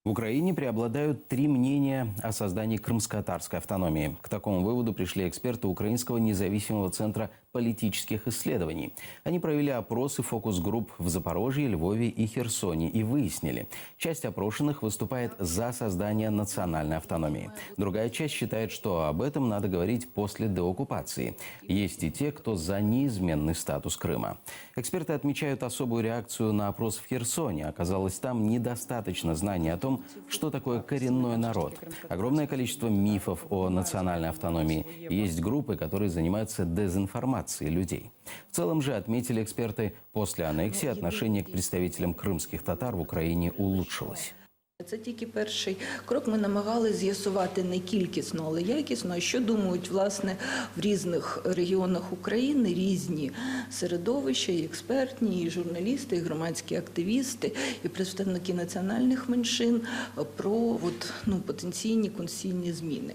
В Украине преобладают три мнения о создании крымско-татарской автономии. К такому выводу пришли эксперты Украинского независимого центра политических исследований. Они провели опросы фокус-групп в Запорожье, Львове и Херсоне и выяснили, часть опрошенных выступает за создание национальной автономии. Другая часть считает, что об этом надо говорить после деоккупации. Есть и те, кто за неизменный статус Крыма. Эксперты отмечают особую реакцию на опрос в Херсоне. Оказалось, там недостаточно знаний о том, что такое коренной народ. Огромное количество мифов о национальной автономии. Есть группы, которые занимаются дезинформацией людей. В целом же, отметили эксперты, после аннексии отношение к представителям крымских татар в Украине улучшилось. Це тільки перший крок. Ми намагалися з'ясувати не кількісно, але якісно, що думають, власне, в різних регіонах України різні середовища, і експертні, і журналісти, і громадські активісти, і представники національних меншин про потенційні конституційні зміни.